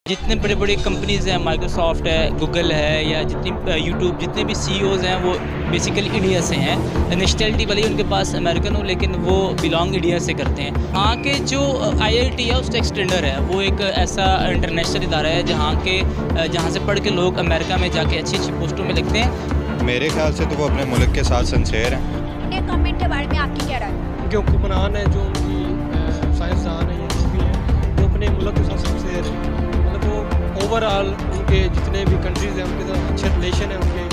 जितने बड़े बड़े कंपनीज़ हैं, माइक्रोसॉफ्ट है, गूगल है, या जितनी यूट्यूब, जितने भी सीईओज़ हैं वो बेसिकली इंडिया से हैं। नेशनलिटी वाली उनके पास अमेरिकन हो, लेकिन वो बिलोंग इंडिया से करते हैं। वहाँ के जो IIT है उसका एक्सटेंडर है, वो एक ऐसा इंटरनेशनल इदारा है जहाँ से पढ़ के लोग अमेरिका में जाके अच्छी अच्छी पोस्टों में लिखते हैं। मेरे ख्याल से तो वो अपने मुल्क के साथ सिंसेयर हैं। इंडिया गवर्नमेंट के बारे में आपकी क्या राय है? जो हुक्मरान है, जो उनकी साइंसदान है या कुछ भी है, वो अपने मुल्क के साथ सिंसेयर है। मतलब वो ओवरऑल उनके जितने भी कंट्रीज़ हैं उनके साथ अच्छे रिलेशन है उनके,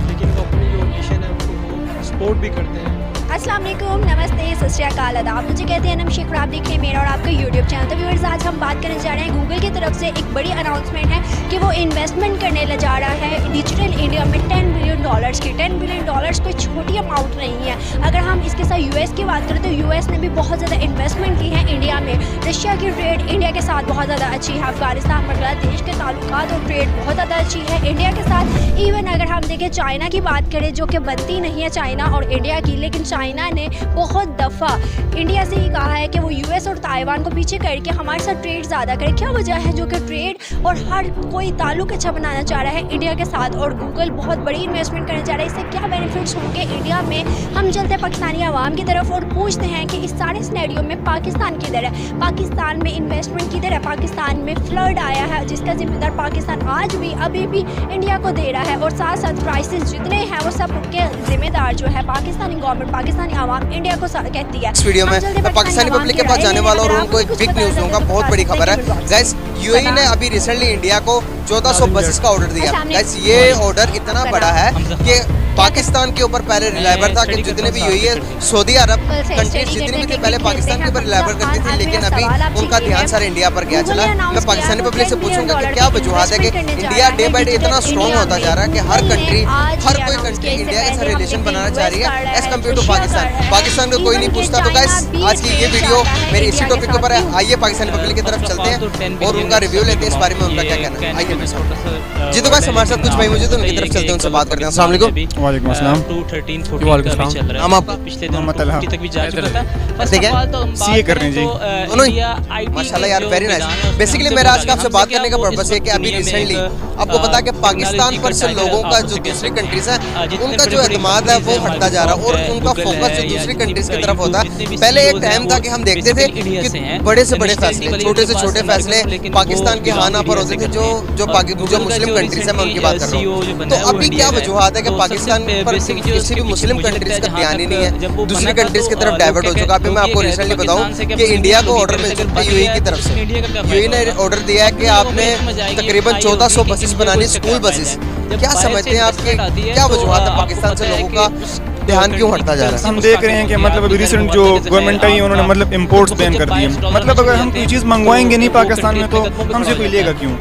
लेकिन वो अपनी जो नेशन है उनको वो सपोर्ट भी करते हैं। अस्सलाम वालेकुम, नमस्ते, सत श्री अकाल, आदाब। मुझे कहते हैं नम शेख और आप देख रहे हैं मेरा और आपका यूट्यूब चैनल। तो व्यूअर्स, आज हम बात करने जा रहे हैं गूगल की तरफ से एक बड़ी अनाउंसमेंट है कि वो इन्वेस्टमेंट करने ले जा रहा है डिजिटल इंडिया में $10 बिलियन की। $10 बिलियन कोई छोटी अमाउंट नहीं है। अगर हम इसके साथ यूएस की बात करें तो यूएस ने भी बहुत ज़्यादा इन्वेस्टमेंट की है इंडिया में। रशिया की ट्रेड इंडिया के साथ बहुत ज़्यादा अच्छी है। अफगानिस्तान, बांग्लादेश के ताल्लुकात और ट्रेड बहुत ज़्यादा अच्छी है इंडिया के साथ। इवन अगर हम देखें चाइना की बात करें, जो कि बनती नहीं है चाइना और इंडिया की, लेकिन चाइना ने बहुत दफ़ा इंडिया से ही कहा है कि वो यूएस और ताइवान को पीछे करके हमारे साथ ट्रेड ज़्यादा करे। क्या वजह है जो कि ट्रेड और हर कोई ताल्लुक अच्छा बनाना चाह रहा है इंडिया के साथ, और गूगल बहुत बड़ी इन्वेस्टमेंट करने जा रहा है। इससे क्या बेनिफिट्स होंगे इंडिया में? हम चलते हैं पाकिस्तानी आवाम की तरफ और पूछते हैं कि इस सारे सिनेरियो में पाकिस्तान किधर है, पाकिस्तान में इन्वेस्टमेंट किधर है, पाकिस्तान में फ्लड आया है जिसका जिम्मेदार पाकिस्तान आज भी अभी भी इंडिया को दे रहा है, और साथ साथ प्राइसेस जितने हैं वो सब के जिम्मेदार जो है पाकिस्तानी गवर्नमेंट, पाकिस्तानी आवाम इंडिया को कहती है। इस वीडियो में मैं पाकिस्तानी पब्लिक के पास जाने वाला हूं और उनको एक बिग न्यूज़ दूंगा, बहुत बड़ी खबर है गाइस। यूएई ने अभी रिसेंटली इंडिया को 1400 बसेस का ऑर्डर दिया। गाइस, ये ऑर्डर इतना बड़ा है कि पाकिस्तान के ऊपर पहले रिलायबल था कि जितने भी यूएई है, सऊदी अरब कंट्रीज जितने भी थे पहले पाकिस्तान के ऊपर रिलायबल करती थी, लेकिन अभी उनका ध्यान सारा इंडिया पर गया चला। मैं पाकिस्तानी पब्लिक से पूछूंगा कि क्या वजूहत है कि इंडिया डे बाई डे इतना स्ट्रॉन्ग होता जा रहा है कि हर कोई कंट्री इंडिया के साथ रिलेशन बनाना चाह रही है as compare to Pakistan. Pakistan को कोई नहीं पूछता। तो गाइस, आज की ये वीडियो मेरी इसी टॉपिक के ऊपर है। आइए पाकिस्तानी पब्लिक की तरफ चलते हैं और उनका रिव्यू लेते हैं, इस बारे में उनका क्या कहना है। आइए मेरे साथ। जी, तो गाइस हमारे साथ कुछ भाई मौजूद हैं, उनकी तरफ चलते हैं, उनसे बात करते हैं। अस्सलाम वालेकुम। वालेकुम अस्सलाम। 13-14 का भी चल रहा है। हम आपको पिछले दिनों तक भी जा चुका था। ठीक है, सीए कर रहे हैं जी। माशाल्लाह यार, वेरी नाइस। बेसिकली मेरा आज का आपसे बात करने का पर्पस है कि अभी रिसेंटली आपको पता है कि पाकिस्तान पर से लोगों का जो दूसरी कंट्रीज है उनका जो एतमाद है वो हटता जा रहा है और उनका फोकस जो दूसरी कंट्रीज की तरफ होता है। पहले एक टाइम था कि हम देखते थे कि बड़े से बड़े फैसले, छोटे से छोटे फैसले पाकिस्तान के हाना पर होते थे, जो मुस्लिम कंट्रीज है, मैं उनकी बात कर रहा हूँ। तो अभी क्या वजूहत है कि पाकिस्तान पर किसी भी मुस्लिम कंट्रीज का ध्यान ही नहीं है, दूसरी कंट्रीज की तरफ डाइवर्ट हो चुका। अभी मैं आपको रिसेंटली बताऊं कि इंडिया को ऑर्डर मिल चुका है यूएई की तरफ से। यूएई ने ऑर्डर दिया है कि आपने तकरीबन 1400 बसेस बनानी, स्कूल बसेस। क्या समझते हैं आपके, क्या वजूहत है पाकिस्तान से लोगों का ध्यान क्यों हटता जा रहा है? हम देख रहे हैं कि मतलब अभी रिसेंट जो गवर्नमेंट आई उन्होंने मतलब इम्पोर्ट्स बैन कर दिए। मतलब अगर हम कोई चीज़ मंगवाएंगे नहीं पाकिस्तान में तो हमसे कोई लेगा क्यों?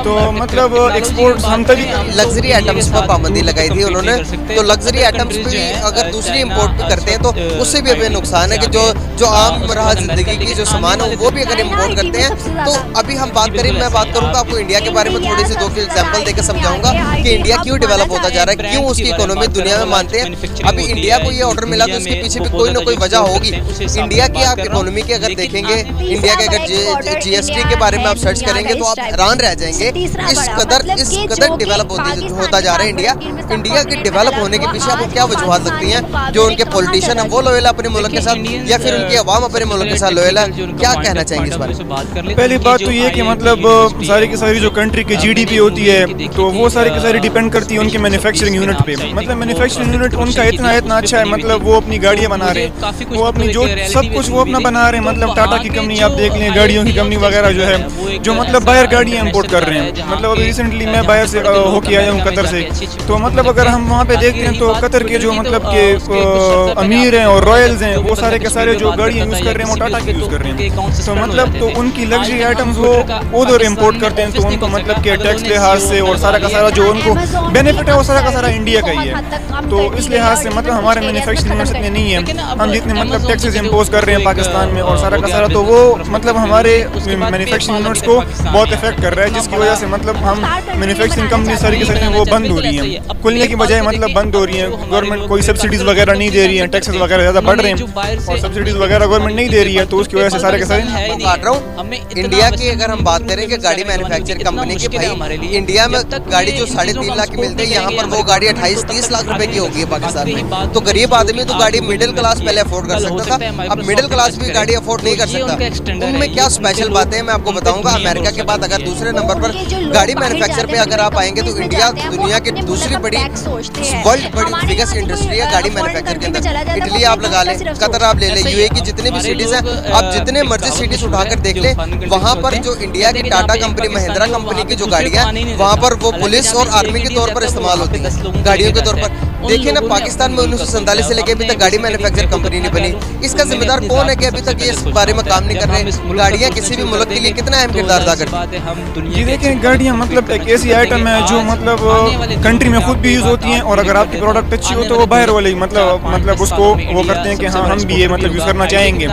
तो मतलब एक्सपोर्ट्स हम तभी लग्जरी आइटम्स पर पाबंदी लगाई थी उन्होंने। तो लग्जरी आइटम्स भी अगर दूसरी इम्पोर्ट करते हैं तो उससे भी हमें नुकसान है कि जो आम रहा जिंदगी की जो सामान है वो भी अगर इम्पोर्ट करते हैं। तो अभी हम बात करें, मैं बात करूँगा आपको इंडिया के बारे में थोड़ी सी 2 एग्जाम्पल देकर समझाऊंगा कि इंडिया क्यों डेवलप होता जा रहा है, क्यों उसकी इकोनॉमी दुनिया में मानते हैं। अभी इंडिया को ये ऑर्डर मिला तो उसके पीछे भी कोई ना कोई वजह होगी। इंडिया की आप इकोनॉमी की अगर देखेंगे, इंडिया के अगर जीएसटी के बारे में आप सर्च करेंगे तो आप हैरान रह जाएंगे। इस कदर डेवलप होता जा रहा है इंडिया। इंडिया के डेवलप होने के पीछे आपको क्या वजूहत लगती हैं? जो उनके पॉलिटिशियन है वो लॉयल है अपने मुल्क के साथ, या फिर उनकी आवाम अपने मुल्क के साथ लॉयल है? क्या कहना चाहेंगे इस बारे में? पहली बात तो ये कि मतलब सारी की सारी जो कंट्री की जीडीपी होती है तो वो सारी की सारी डिपेंड करती है उनके मैन्युफैक्चरिंग यूनिट पे। मतलब मैन्युफैक्चरिंग यूनिट उनका इतना अच्छा है, मतलब वो अपनी गाड़ियाँ बना रहे हैं, वो अपनी जो सब कुछ वो अपना बना रहे हैं। मतलब टाटा की कंपनी आप देख लें, गाड़ियों की कंपनी वगैरह जो है, जो मतलब बाहर गाड़ियाँ इंपोर्ट कर रहे हैं। मतलब अभी रिसेंटली मैं बाहर से होके आया हूँ कतर से, तो मतलब अगर हम वहाँ पे देखते हैं तो कतर के जो मतलब के अमीर हैं और रॉयल्स हैं वो सारे के सारे जो गाड़ियाँ यूज़ कर रहे हैं वो टाटा की यूज़ कर रहे हैं। तो मतलब तो उनकी लग्जरी आइटम्स वो उधर इम्पोर्ट करते हैं, तो उनको मतलब के टैक्स लिहाज से और सारा का सारा जो उनको बेनिफिट है वो सारा का सारा इंडिया का ही है। तो इस लिहाज से मतलब हमारे मैन्युफैक्चरिंग यूनिट्स इतने नहीं है, हम जितने मतलब टैक्सेस इम्पोज कर रहे हैं पाकिस्तान में और सारा का सारा, तो वो मतलब हमारे मैन्युफैक्चरिंग यूनिट्स को बहुत इफेक्ट कर रहा है, जिसकी वजह से मतलब हम मैन्युफैक्चरिंग कंपनी सारी की सारी वो बंद हो रही हैं, खुलने की बजाय मतलब बंद हो रही हैं। गवर्नमेंट कोई सब्सिडीज वगैरह नहीं दे रही है, टैक्सेस वगैरह ज़्यादा बढ़ रहे हैं और सब्सिडीज वगैरह गवर्नमेंट नहीं दे रही है, तो उसकी वजह से सारे के सारे काट रहा हूँ। इंडिया की अगर हम बात करें कि गाड़ी मैन्युफैक्चर कंपनी की, भाई इंडिया में गाड़ी जो 3.5 लाख की मिलती है, यहाँ पर वो गाड़ी 28-30 लाख रुपए की होगी पाकिस्तान में। तो गरीब आदमी तो गाड़ी मिडिल क्लास पहले अफोर्ड कर सकता था, अब मिडिल क्लास भी गाड़ी अफोर्ड नहीं कर सकता। उनमें क्या स्पेशल बातें हैं मैं आपको बताऊंगा। अमेरिका के बाद अगर दूसरे नंबर पर गाड़ी मैन्युफैक्चर पे अगर आप आएंगे तो इंडिया दुनिया की दूसरी बड़ी वर्ल्ड बड़ी बिगेस्ट इंडस्ट्री है गाड़ी मैन्युफैक्चर के अंदर। इटली आप लगा लें, कतर आप ले लें, यूए की जितनी भी सिटीज हैं, आप जितने मर्जी सिटीज उठाकर देख लें, वहाँ पर जो इंडिया की टाटा कंपनी, महिंद्रा कंपनी की जो गाड़ियाँ, वहाँ पर वो पुलिस और आर्मी के तौर पर इस्तेमाल होती है गाड़ियों के तौर पर। देखिए ना, पाकिस्तान में 1947 से लेकर अभी तक गाड़ी मैन्युफैक्चर कंपनी नहीं बनी। इसका जिम्मेदार कौन है कि अभी तक ये इस बारे में काम नहीं कर रहे? गाड़ियाँ किसी भी मुल्क के लिए कितना अहम किरदार अदा करती है। जी देखें, गाड़ियाँ मतलब एक ऐसी आइटम है जो मतलब कंट्री में खुद भी यूज़ होती हैं, और अगर आपकी प्रोडक्ट अच्छी हो तो वो बाहर वाले मतलब उसको वो करते हैं कि हाँ हम भी ये मतलब यूज़ करना चाहेंगे।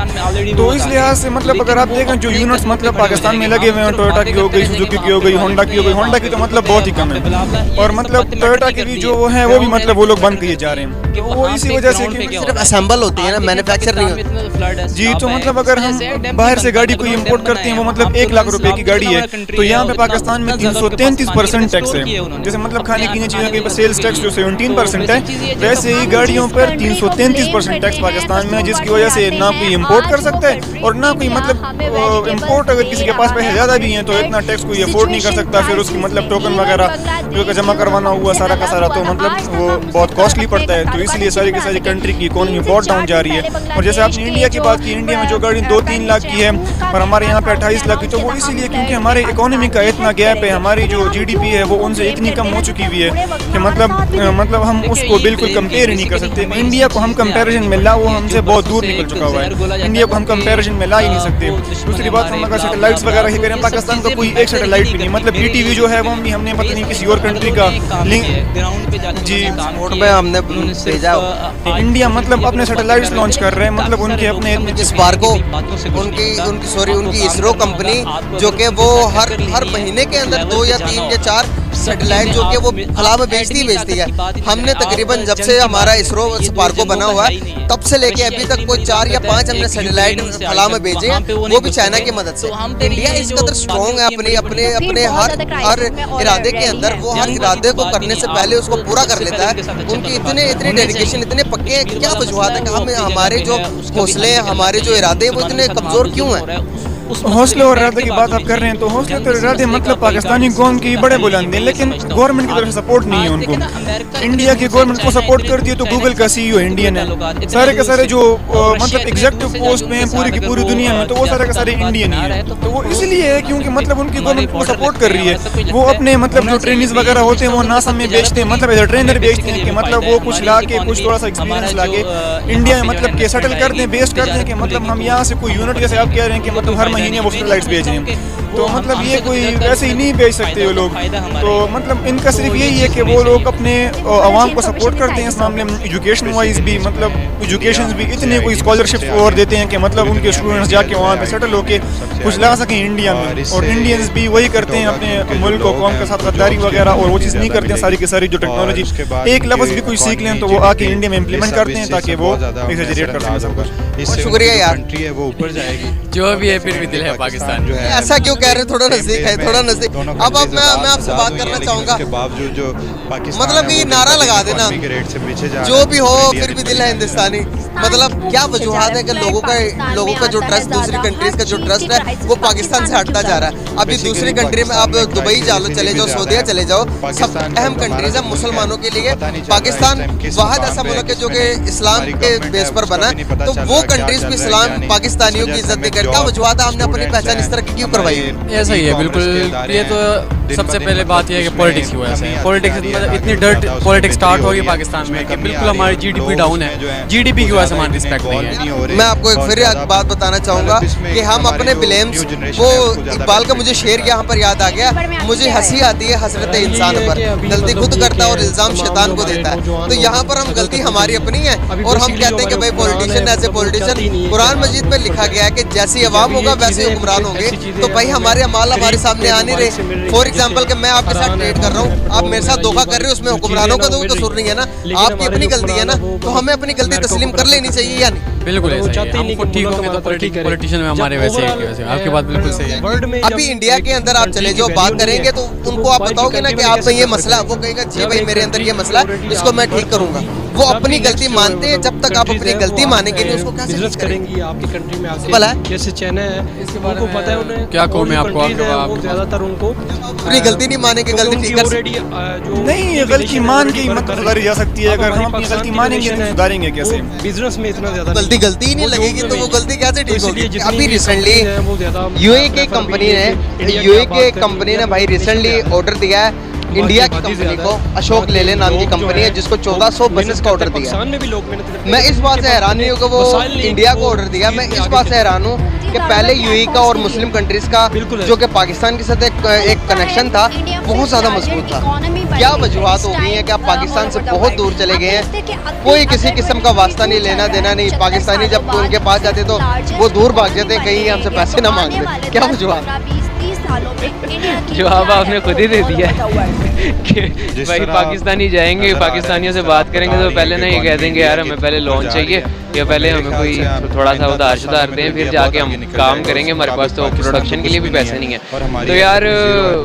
तो इस लिहाज से मतलब अगर आप देखें जो यूनिट्स मतलब पाकिस्तान में लगे हुए हैं, टोयोटा की हो गई, सुजुकी की हो गई, होंडा की हो गई, होंडा की तो मतलब बहुत ही कम है, और मतलब टोयोटा की भी जो वो है वो भी मतलब वो लोग बंद किए जा रहे हैं। वो इसी वजह से कि सिर्फ असेंबल होती है ना, मैन्युफैक्चर नहीं होती। जी, तो मतलब अगर हम बाहर से गाड़ी कोई इंपोर्ट करते हैं, वो मतलब 1 लाख रुपए की गाड़ी है, तो यहाँ पे पाकिस्तान में 333% टैक्स है। जैसे मतलब खाने पीने चीज़ों के सेल्स टैक्स जो 17% है, वैसे ही गाड़ियों पर 333% टैक्स पाकिस्तान में है, जिसकी वजह से ना कोई इंपोर्ट कर सकता है और ना कोई मतलब इंपोर्ट अगर किसी के पास पैसे ज़्यादा भी हैं तो इतना टैक्स कोई अफोर्ड नहीं कर सकता। फिर उसकी मतलब टोकन वगैरह जो जमा करवाना हुआ सारा का सारा, तो मतलब वो बहुत कॉस्टली पड़ता है। तो इसलिए सारी की सारी कंट्री की इकोनॉमी बहुत डाउन जा रही है। और जैसे आपने इंडिया की बात की, इंडिया में जो गाड़ी 2-3 लाख की है और हमारे यहाँ पे 28 लाख की, तो वो इसीलिए क्योंकि हमारे इकोनॉमी का इतना गैप है, हमारी जो GDP है वो उनसे इतनी कम हो चुकी हुई है कि मतलब हम उसको बिल्कुल कंपेयर ही नहीं कर सकते। इंडिया को हम कंपैरिजन में ला, वो हमसे बहुत दूर निकल चुका हुआ है। इंडिया को हम कंपैरिजन में ला ही नहीं सकते। दूसरी बात, हम अगर सैटेलाइट्स वगैरह ही करें, पाकिस्तान का कोई एक सैटेलाइट भी नहीं, मतलब PTV जो है वो भी हमने पता नहीं किसी और कंट्री का लिंक जी में हमने भेजा। इंडिया मतलब अपने सैटेलाइट्स लॉन्च कर रहे हैं, मतलब उनके अपने स्पार्को, उनकी इसरो कंपनी जो कि वो हर महीने के अंदर 2 या 3 या 4 सैटेलाइट जो कि वो फला में बेचती है। हमने तकरीबन जब से हमारा इसरो स्पार्को बना हुआ है तब से लेके अभी तक कोई 4 या 5 हमने सैटेलाइट फला में भेजे हैं, वो भी चाइना की मदद से। इंडिया इस कदर स्ट्रॉन्ग है अपने हर इरादे के अंदर, वो हर इरादे को करने से पहले उसको पूरा कर लेता है। उनकी इतने डेडिकेशन, इतने पक्के हैं। क्या वजूहत है कि हमारे जो हौसले हैं, हमारे जो इरादे हैं वो इतने कमजोर क्यों हैं? हौसले और इरादे की बात आप कर रहे हैं, तो हौसले तो इरादे मतलब पाकिस्तानी कौम की बड़े बुलंद हैं, लेकिन गवर्नमेंट की तरफ से सपोर्ट नहीं है उनको। इंडिया की गवर्नमेंट को सपोर्ट करती है तो गूगल का CEO इंडियन है, सारे के सारे जो मतलब एग्जीक्यूटिव पोस्ट में हैं पूरी की पूरी दुनिया में, तो वो सारे के सारे इंडियन ही है। तो वो इसलिए है क्योंकि मतलब उनकी गवर्नमेंट को सपोर्ट कर रही है। वो अपने मतलब जो ट्रेनिंग वगैरह होते हैं वो नासा में बेचते हैं, मतलब एज ट्रेनर बेचते हैं कि मतलब वो कुछ ला के कुछ थोड़ा सा एक्सपीरियंस ला के इंडिया में मतलब के सेटल कर दें, बेस्ट कर दें कि मतलब हम यहाँ से कोई यूनिट, जैसे आप कह रहे हैं कि मतलब हर महीने वो सैटेलाइट्स भेज रहे हैं, तो मतलब ये कोई वैसे ही नहीं भेज सकते वो लोग। तो मतलब इनका सिर्फ यही है कि वो लोग अपने आवाम को सपोर्ट करते हैं इस मामले में। एजुकेशन वाइज भी मतलब एजुकेशन भी इतने कोई स्कॉलरशिप और देते हैं कि मतलब उनके स्टूडेंट्स जाके वहाँ पे सेटल होके कुछ ला सकें इंडिया में। और इंडियंस भी वही करते हैं अपने मुल्क और कौम के साथ गद्दारी वगैरह, और वो चीज़ नहीं करते हैं। सारी की सारी जो टेक्नोलॉजी एक लफ्ज़ भी कुछ सीख लें तो वो आके इंडिया में इम्प्लीमेंट करते हैं ताकि वो एक्सजेरेट कर सकें सब कुछ। शुक्रिया यार, कंट्री है वो ऊपर जाएगी। जो भी है फिर भी दिल है पाकिस्तान जो है। ऐसा क्यों कह रहे हैं? थोड़ा नजदीक है, थोड़ा नजदीक। अब मैं आपसे बात करना चाहूंगा, के बावजूद जो पाकिस्तान मतलब ये नारा लगा देना जो भी हो फिर भी दिल है हिंदुस्तानी, मतलब क्या वजूहत है कि लोगों का जो ट्रस्ट, दूसरी कंट्रीज का जो ट्रस्ट है वो पाकिस्तान से हटता जा रहा है। अभी दूसरी कंट्री में आप दुबई चले जाओ, सऊदीया चले जाओ, सब अहम कंट्रीज है मुसलमानों के लिए। पाकिस्तान वाहिद ऐसा मुल्क है जो कि इस्लाम के बेस पर बना है, तो वो कंट्रीज भी इस्लाम पाकिस्तानियों की इज्जत नहीं करती। क्या वजूहत है? हमने अपनी पहचान इस तरह की क्यों करवाई है? ऐसा ही है बिल्कुल। ये तो सबसे पहले बात यह है कि पॉलिटिक्स की वजह से, पॉलिटिक्स इतनी डर्ट पॉलिटिक्स स्टार्ट हो गई पाकिस्तान में कि बिल्कुल हमारी GDP डाउन है। GDP की वजह से हमारी रिस्पेक्ट नहीं है। मैं आपको एक फिर बात बताना चाहूँगा कि हम अपने ब्लेम्स, वो इकबाल का मुझे शेर यहाँ पर याद आ गया, मुझे हंसी आती है हसरत इंसान पर, गलती खुद करता है और इल्ज़ाम शैतान को देता है। तो यहाँ पर हम गलती हमारी अपनी है और हम कहते हैं कि भाई पॉलिटिशियन ऐसे पॉलिटिशियन। कुरान मजीद में लिखा गया है कि जैसी अवाम होगा वैसे हुक्मरान होंगे। तो भाई हमारे अमाल हमारे सामने आ नहीं रहे। फॉर एग्जांपल कि मैं आपके साथ ट्रेड कर रहा हूँ, आप मेरे साथ धोखा कर रहे हो, उसमें हुक्मरानों का तो कोई कसूर नहीं है ना, आपकी अपनी गलती है ना, तो हमें अपनी गलती तस्लीम कर लेनी चाहिए या नहीं? बिल्कुल ऐसा ही है। हमको ठीक होंगे तो पॉलिटिशियन में हमारे वैसे ही है, वैसे आपकी बात बिल्कुल सही है। अभी इंडिया के अंदर आप चले जाओ, बात करेंगे तो उनको आप बताओगे ना कि आप में ये मसला, वो कहेगा जी भाई मेरे अंदर ये मसला है, इसको मैं ठीक करूंगा। वो अपनी गलती मानते हैं, जब तक आप अपनी गलती मानेंगे नहीं उसको कैसे बिजनेस ठीक करेंगे? करेंगी आपकी कंट्री में भला आके, जैसे चाइना है, उनको पता है उन्हें क्या कहूं मैं आपको, वो ज्यादातर उनको अपनी गलती नहीं मानेंगे, गलती ठीक कर सकते नहीं, ये गलती मान के ही मत सुधारी जा सकती है। अगर हम अपनी गलती मानेंगे तो सुधारेंगे कैसे? बिजनेस में इतना ज्यादा गलती ही नहीं लगेगी तो वो गलती कैसे ठीक होगी? अभी रिसेंटली यूएई की कंपनी ने भाई रिसेंटली ऑर्डर दिया है इंडिया की कंपनी को, अशोक लेले नाम की कंपनी है जिसको 1400 बसेस का ऑर्डर दिया है। मैं इस बात से हैरान नहीं हूँ कि वो इंडिया को ऑर्डर दिया, मैं इस बात से हैरान हूँ कि पहले यूएई का और मुस्लिम कंट्रीज का जो कि पाकिस्तान के साथ एक कनेक्शन था बहुत ज़्यादा मजबूत था। क्या वजूहत हो गई है कि आप पाकिस्तान से बहुत दूर चले गए हैं, कोई किसी किस्म का वास्ता नहीं, लेना देना नहीं, पाकिस्तानी जब उनके पास जाते तो वो दूर भाग जाते, कहीं हमसे पैसे ना मांग ले। क्या वजूहत? जवाब आपने खुद ही दे दिया कि भाई पाकिस्तानी जाएंगे, पाकिस्तानियों से बात करेंगे तो पहले ना ये कह देंगे यार हमें पहले लोन चाहिए या पहले हमें कोई थोड़ा सा उधार शुधार दें, फिर जाके हम काम करेंगे, हमारे पास तो प्रोडक्शन के लिए भी पैसे नहीं है। तो यार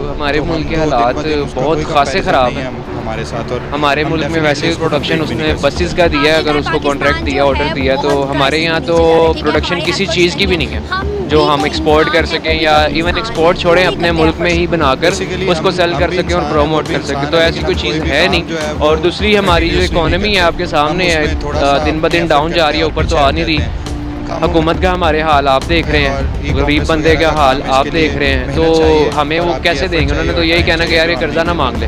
हमारे मुल्क के हालात बहुत खासे ख़राब हैं हमारे साथ। और हमारे मुल्क में वैसे प्रोडक्शन उसने बसेस का दिया है, अगर उसको कॉन्ट्रैक्ट दिया, ऑर्डर दिया, तो हमारे यहाँ तो प्रोडक्शन किसी चीज़ की भी नहीं है जो हम एक्सपोर्ट कर सकें या इवन एक्सपोर्ट छोड़ें अपने मुल्क में ही बनाकर उसको सेल कर सकें और प्रमोट कर सकें, तो ऐसी कोई चीज़ है नहीं। और दूसरी हमारी जो इकोनॉमी है आपके सामने है, दिन ब दिन डाउन जा रही है, ऊपर तो आ नहीं रही। हुकूमत का हमारे हाल आप देख रहे हैं, गरीब बंदे का हाल आप देख रहे हैं, तो हमें वो कैसे देंगे? उन्होंने तो यही कहना कि यार ये कर्जा ना मांग ले।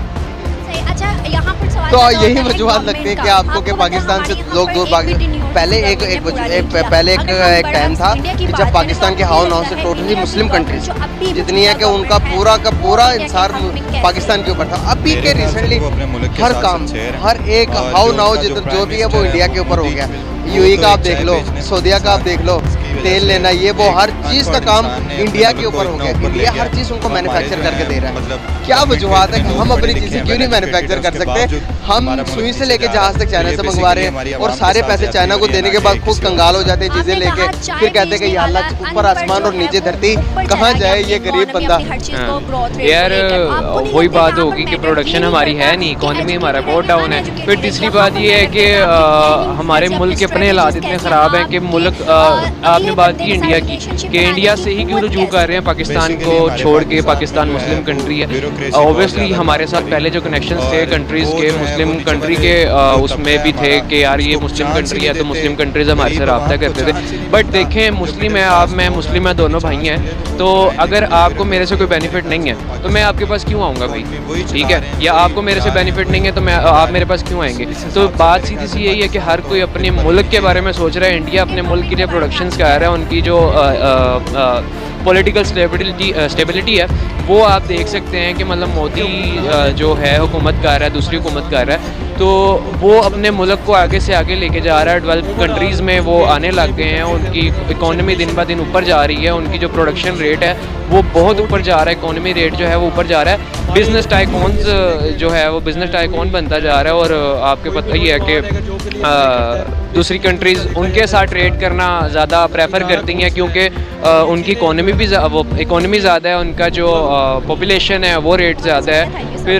तो यही वजूहत लगती है कि आपको कि पाकिस्तान से लोग दूर भाग। पहले एक टाइम था कि जब पाकिस्तान के हाव नाव से टोटली मुस्लिम कंट्रीज जितनी है कि उनका पूरा का पूरा इंसार पाकिस्तान के ऊपर था। अभी के रिसेंटली हर काम, हर एक हाव नाव जो भी है वो इंडिया के ऊपर हो गया। यूएई का आप देख लो, सऊदीया का आप देख लो, तेल लेना ये वो हर चीज़ का काम इंडिया के ऊपर हो गया। इंडिया हर चीज़ उनको मैन्युफैक्चर करके दे रहा है। क्या वजूहत है कि हम अपनी चीज़ें क्यों नहीं मैन्युफैक्चर कर सकते? हम सुई से लेके जहाज तक चाइना से मंगवा रहे हैं और सारे पैसे चाइना को देने के बाद खुद कंगाल हो जाते हैं चीज़ें लेके, फिर कहते हैं कि या अल्लाह ऊपर आसमान और नीचे धरती, कहाँ जाए ये गरीब बंदा। यार वही बात होगी कि प्रोडक्शन हमारी है नहीं, इकोनॉमी हमारा बहुत डाउन है। फिर तीसरी बात ये है कि हमारे मुल्क के अपने हालात इतने ख़राब हैं कि मुल्क आपने बात की इंडिया की कि इंडिया से ही क्यों रुजू कर रहे हैं पाकिस्तान को छोड़ के। पाकिस्तान मुस्लिम कंट्री है, ऑब्वियसली हमारे साथ पहले जो कनेक्शंस थे कंट्रीज़ के, मुस्लिम कंट्री के उसमें भी थे कि यार ये मुस्लिम कंट्री है तो मुस्लिम कंट्रीज़ हमारे से रब्ता करते थे। बट देखें मुस्लिम है आप, मैं मुस्लिम है, दोनों भाई हैं, तो अगर आपको मेरे से कोई बेनिफिट नहीं है तो मैं आपके पास क्यों आऊँगा भाई? ठीक है, या आपको मेरे से बेनिफिट नहीं है तो मैं आप मेरे पास क्यों आएंगे? तो बात सीधी सी यही है कि हर कोई अपने मुल्क के बारे में सोच रहा है। इंडिया अपने मुल्क के लिए प्रोडक्शंस का आ रहा है, उनकी जो पॉलिटिकल स्टेबिलिटी है वो आप देख सकते हैं कि मतलब मोदी जो है हुकूमत कर रहा है, दूसरी हुकूमत कर रहा है, तो वो अपने मुल्क को आगे से आगे लेके जा रहा है। डेवलप कंट्रीज़ में वो आने लग गए हैं, उनकी इकोनॉमी दिन ब दिन ऊपर जा रही है, उनकी जो प्रोडक्शन रेट है वो बहुत ऊपर जा रहा है, इकोनॉमी रेट जो है वो ऊपर जा रहा है। बिज़नेस टाइकॉन्स जो है वो बिज़नेस टाइकॉन बनता जा रहा है। और आपके पता ही है कि दूसरी कंट्रीज़ उनके साथ ट्रेड करना ज़्यादा प्रेफर करती हैं क्योंकि उनकी इकोनॉमी ज़्यादा है, उनका जो पॉपुलेशन है वो रेट ज़्यादा है। फिर